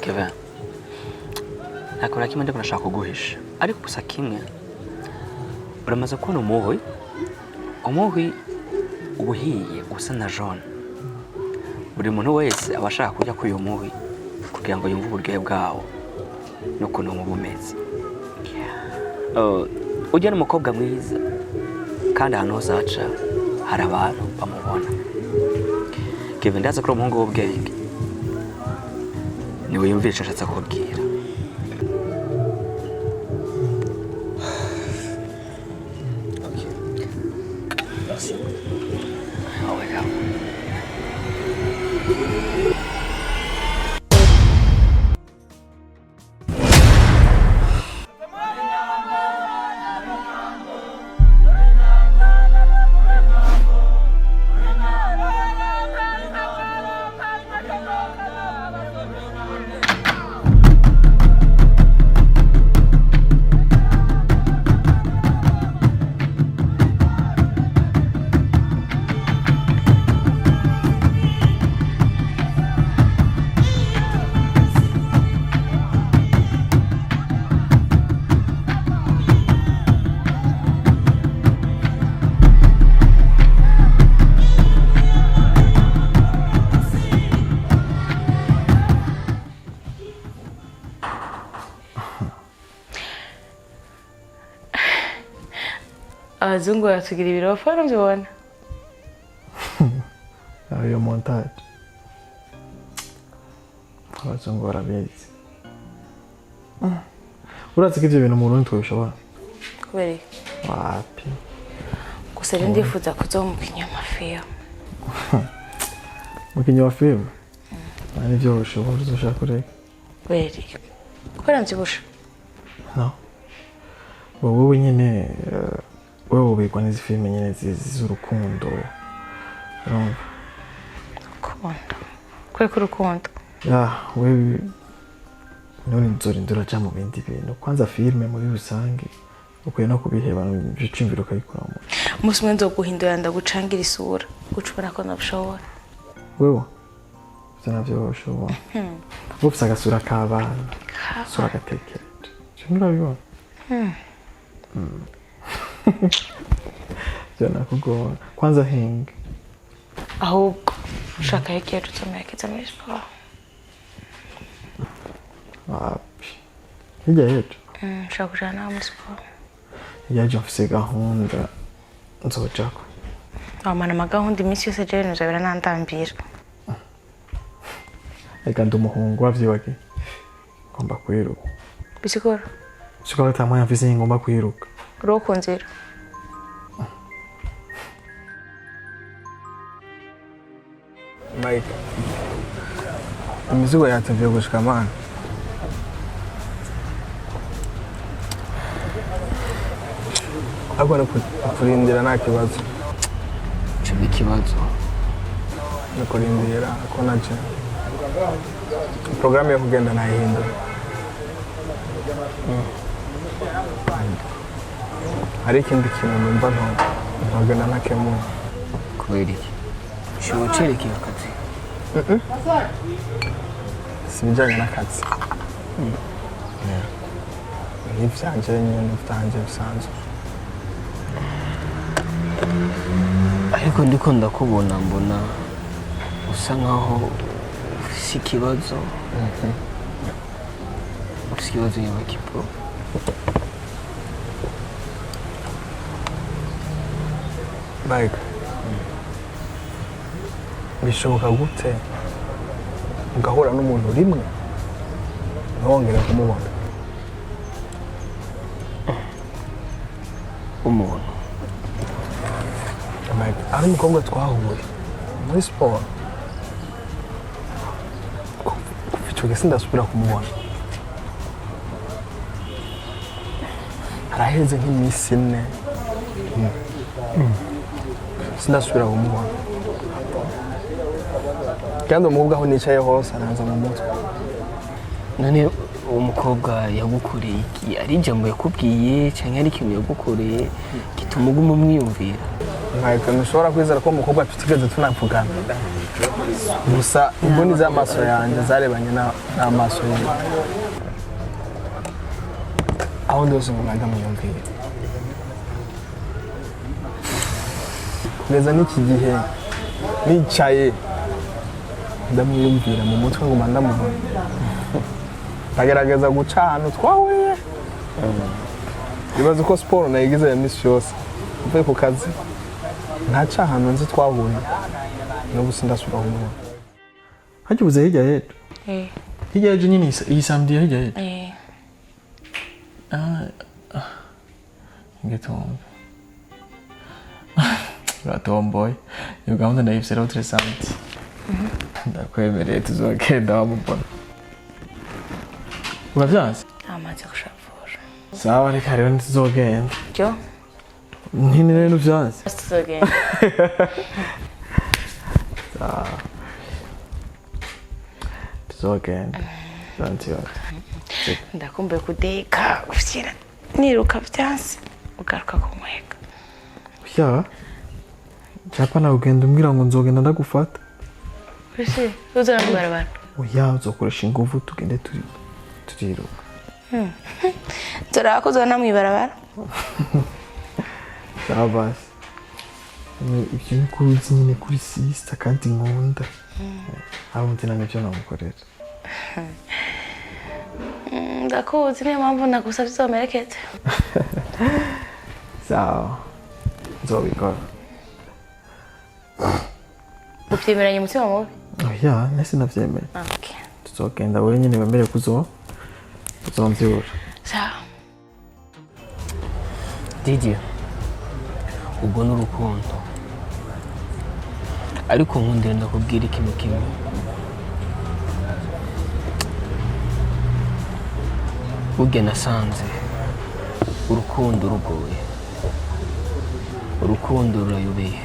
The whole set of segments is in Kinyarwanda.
Kevin, nakora kimwe ndiko nashaka kuguhisha ariko gusa kimwe uramaze kubona umuhwi ubuhiye usa na jaune. Buri muntu wese aba ashaka kujya kuri uyu muhwi kugira ngo yumve uburyohe bwawo n'ukuntu muba umeze. Ujya n'umukobwa mwiza kandi ahantu hose aca hari abantu bamubona. Kevin, ndaza kuri umuhungu w'ubwenge niwe yumvira icyo ashatse kubwira. Abazungu baratugira ibirofa nbyibona. Ayo montage. Abazungu barabizi. Urazi ko ibyo bintu umuntu ntitwabishobora. Kubera iki? Wapi. Gusa rero ndifuza kuza mu kinyamafilm. Mu kinyamafilm? Ari byo ushobora ushaka kureka. Kubera iki? Kubera mbyibusha. No. Wowe nyine wewe ubikwa n'izi filime nyine z'urukundo. Urumva? Urukundo. Kweka urukundo. Wewe none nzorindura cyane mu bindi bintu. Kwanza filime muri rusange ukwiye no kubiheba n'icimviro kayikuramo. Umunsi umwe nzoguhindura ndagucangira isura. Gucubona ko nabishobora. Wewe? Navyo ushobora. Ufite agasura k'abana. Sura gatekereje. Nurabibona? Jana kugora. Kwanza hinga. Ahubwo ushaka yake tutomekeza muri sport. Wapi. Hirya yetu. Ushaka kujana muri sport. Yaje mfise gahunda nzojako. Amana magahunda iminsi yose je nzabera nantambira. Eka ndumuhungu wavyibagiye. Ngomba kwiruka. Bisigora. Shikora tamaya mfise ngomba kwiruka. Roko nzira. Mike. Imizigo yatevye gushika mana. Agora kurindira nta kibazo. Cyo ikibazo. Kurindira ko naje. Programme yo kugenda nayihindura. Hari ikindi kintu numva ntagana nakemu. Kubera iki? Cyo cerekeye akazi. Sibijanye n'akazi. N'ivyanje nyine ufitanje bisanzwe. Ariko ndiko ndakubona mbona usa nkaho ufise ikibazo. Ufise ikibazo y'abakipo. Mike. Bishoboka gute ugahura n'umuntu rimwe ntongere kumubona? Umuntu. Mike, ari umukobwa twahuye muri sport. Icyo gihe sindasubira kumubona. Haraheze nk'iminsi 4. Sindasubira kumubona. Kandi umukobwa aho nicaye hose aranza mu mutwe. None umukobwa yagukoreye iki? Ari ijambo yakubwiye cyangwa ari ikintu yagukoreye gituma uguma umwiyumvira? Ntabwo nshobora kwizera ko umukobwa tutigeze tunavugana gusa imboni z'amaso yanjye zarebanye n'amaso ye aho ndose ngo najya muyumvire kugeza n'iki gihe nicaye ndamwiyumvira mu mutwe ngo ndamubona ndagerageza guca ahantu twahuye ibaze ko siporo nayigize ya misi yose mvuye ku kazi ntaca ahantu nzi twahuye n'ubu sindasubira kumubona hajya ubuze hirya yetu hirya yetu nyine iyi samedi hirya yetu ngetombe uratomboye iyo gahunda ndayifise rero turi samedi ndakwemereye tuzogenda wamubona urabyanze amaze gushavura sawa reka rero ntituzogenda byo ntini rero uvyanze tuzogenda sawa tuzogenda zantiyote ndakumbuye kudeka gushyira niruka byanse ugaruka kumweka ya cyapa nawe ugenda umbwira ngo nzogenda ndagufata ese uzana mu barabara oya uzokoresha ingufu tugende turiruka turakoze na mu barabara sawa basi ibyo ni kuruzi nyine kuri sister kandi nkunda aho ntina n'ibyo namukorera ndakuzi niyo mpamvu nagusabye uzomerekeze sawa nzobikora upyemeranye umutima mubi oya nese navyemeye okay tuzogenda wowe nyine wemere kuzomvyura sawa Didier ubwo n'urukundo ariko nkundira ndakubwira ikintu kimwe burya nasanze urukundo rugoye urukundo rurayobeye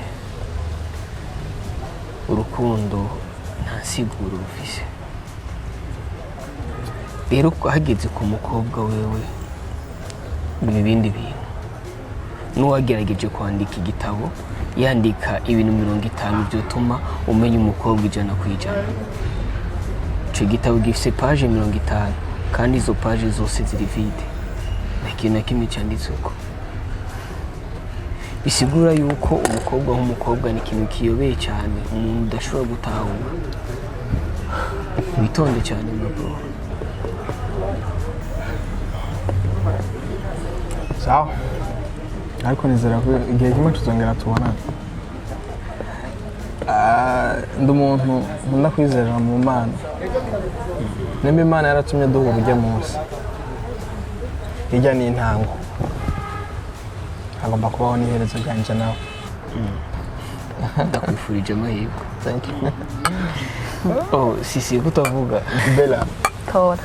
urukundo nta siguro rufise rero hageze ku mukobwa wewe biba ibindi bintu n'uwagerageje kwandika igitabo yandika ibintu 50 byotuma umenya umukobwa 100%. Icyo gitabo gifise page 50 kandi izo page zose ziri vide nta kintu na kimwe cyanditseko. Bisigura yuko umukobwa nk'umukobwa ni ikintu kiyobeye cyane umuntu udashobora gutahura. Witonde cyane bro. sawa ariko nizera ko igihe kimwe tuzongera tubonana ndi umuntu nkunda kwizerera mu Mana nimba Imana yaratumye duhura ujya munsi hirya ni intango agomba kubaho n'iherezo ryanje nawe ndakwifurije amahirwe. thank you Oh sisi kutavuga Bella tora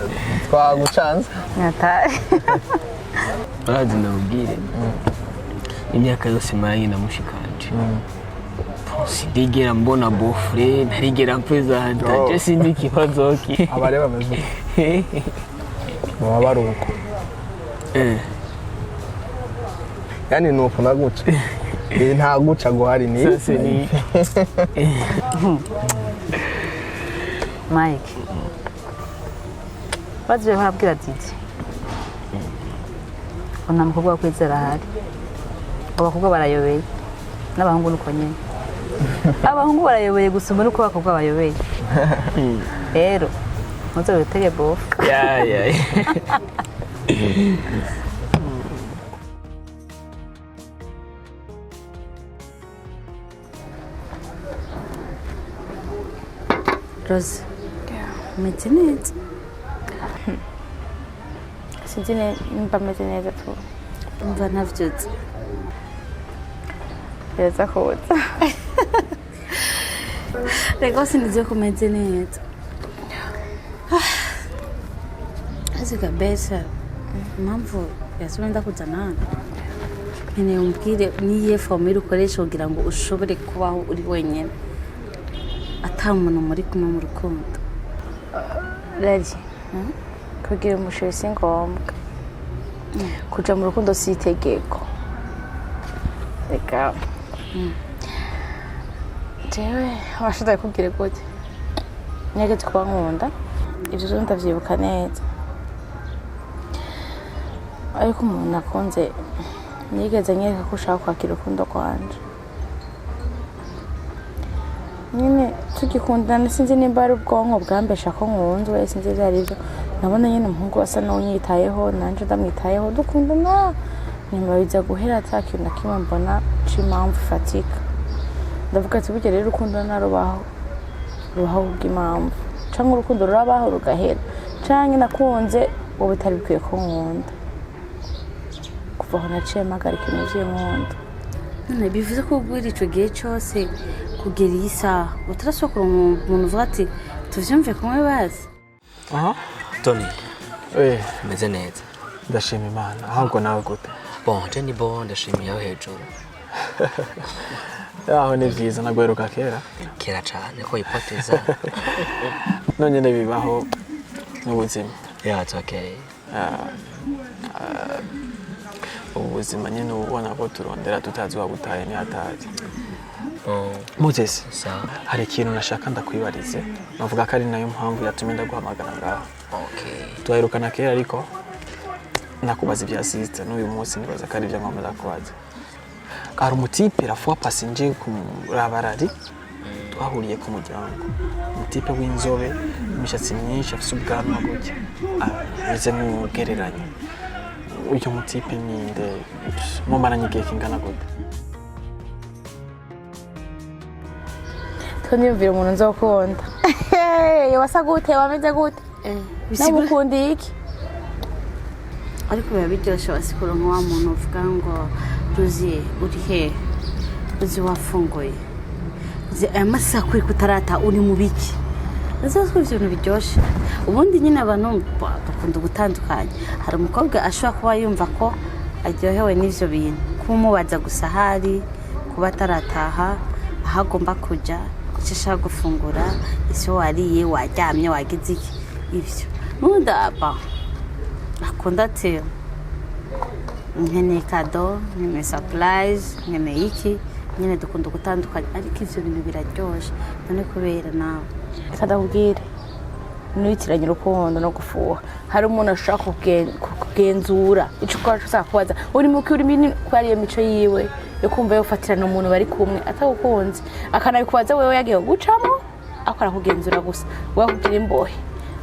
twagucanze nyatari barazi ndabubwire imyaka yose maranye na mushikanje sindigera mbona bofre ntarigera mpezanta je sindi kibazo ki abareba bameze baba baruko yani nuko naguca nta guca guhari ni sose ni Mike baje barabwira Didi ona mukobwa kwizera hari abakobwa barayobeye n'abahungu nuko nyene abahungu barayobeye gusuma nuko abakobwa bayobeye rero muzo bitege bof ya Rose umeze neza sinzi nimba ameze neza tu umva ntavyutse beza kuza rego sinzi ko umeze neza azi kabisa impamvu yasubira ndakuzana hano nkeneye umbwire niye formule ukoresha kugira ngo ushobore kubaho uri wenyine ata muntu muri kumwe mu rukundo rari kugira umushoye si ngombwa kuja mu rukundo si itegeko reka jewe washoboye kubwira gute nigeze kuba nkunda ibyo rero ndavyibuka neza ariko umuntu akunze nigeze nyereka ko ushaka kwakira urukundo rwanje nyine tugikundana sinzi nimba ari ubwonko bwambesha ko nkunzwe sinzi ibyo ari byo nabona nyine umuhungu wasa n'unyitayeho nanje ndamwitayeho dukundana nyuma biza guhera ata kintu na kimwe mbona c'impamvu ifatika ndavuga ati burya rero urukundo narubaho bw'impamvu canke urukundo rurabaho rugahera canke nakunze wowe utari bikwiye ko nkunda kuva aho naciye mpagarika ibintu vy'inkunda none bivuze ko guhera ico gihe cose kugera iyi saha utarasokora umuntu uvuga ati tuvyumve kumwe bazi aha Tony eh meze neza ndashima Imana ahubwo nawe gute bon je ni bon ndashimiye aho hejuru aho ni vyiza nagweruka kera cane ko ipoteza none bibaho n'ubuzima yeah it's okay ubuzima nyine ubona ko turondera tutazi wabutaye ni hatazi oh Moses sawa hari ikintu nashaka ndakwibarize navuga ko ari nayo mpamvu yatumye ndaguhamagara ngaho okay tuherukana kera ariko nakubaza ibya sister n'uyu munsi nibaza ko ari byo ngomba kubaza hari umutipe rafuwa passenger ku rabarari twahuriye ku muryango umutipe w'inzobe imishatsi myinshi afite ubwanwa gutya ameze nk'ugereranye uyu mutipe ninde mumaranye igihe kingana gute twanyumvira umuntu nzokunda wasa gute wameze gute namukundiye iki ariko biba biryoshye wasikura nk'uwa muntu uvuga ngo tuzi uri he uzi wafunguye uzi aya masaha kuri kutarata uri mu biki nazo twivyo ibintu biryoshye ubundi nyine abantu bakunda gutandukanya hari umukobwa ashobora kuba yumva ko aryohewe n'ivyo bintu kumubaza gusa hari kuba atarataha aho agomba kuja icyo ashaka gufungura ese wariye waryamye wagize iki ivyo n'ubundi akunda ati nkeneye kado nkeneye surprise nkeneye iki nyine dukunda gutandukanya ariko ivyo bintu biraryoshe none kubera nawe kadakubwire n'ibitiranye urukundo no gufuha hari umuntu ashaka kugenzura ico ukora ushaka kubaza uri muki uri minini ko ariyo mico yiwe yo kumva yofatirana umuntu bari kumwe atagukunze akanabikubaza wewe yagiye gucamo akora kugenzura gusa wakugira imbohe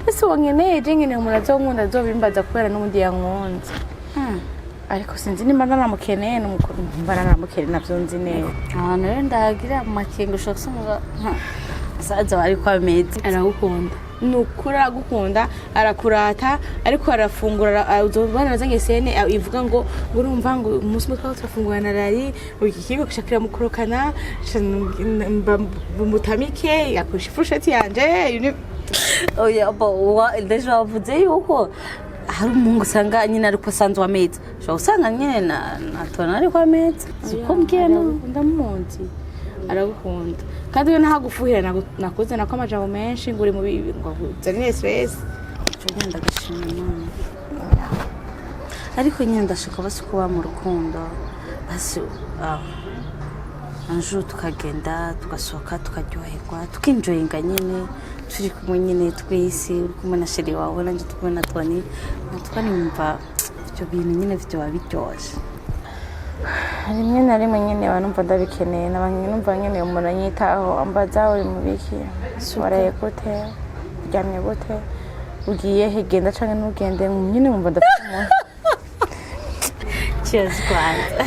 ese wonkeneye je nkeneye umuntu azonkunda azobimbaza kubera n'ubundi yankunze ariko sinzi nimba nanamukeneye n'umukuru nimba nanamukeneye navyo nzi neza ahantu rero ndahagira mu makenga ushobora gusanga saza bari kwa mezi aragukunda nukuri aragukunda arakurata ariko arafungura uzobana nazange sene ivuga ngo urumva ngo umunsi mutwa turafungura na rari iki kigo kishakira mukurokana mutamike yakoresha ifurusheti yanje oya bo ndejo bavuze yuko hari umuntu usanga nyine ariko sanzwe ameza ushobora usanga nyine natona ariko ameza uko mbwira ndamuzi aragukunda kandi we ntagufuhira nakuze nako amajambo menshi ngo uri mu bibi ngo uzanire stress cyo ngenda gashima Imana ariko nyine ndashaka basi kuba mu rukundo basi anjo tukagenda tugasohoka tukaryoherwa tukinjoyinga nyine turi kumwe nyine twese uri kumwe na sheri wawe nanjye turi na Tony twanyumva ibyo bintu nyine byo babiryoshye rimwe na rimwe nyine banumva ndabikeneye n'abantu numva nyine umuntu anyitaho ambaza uri mu biki waraye gute uryamye gute ugiye he genda canke ntugende nyine numva ndafite cheers kwanza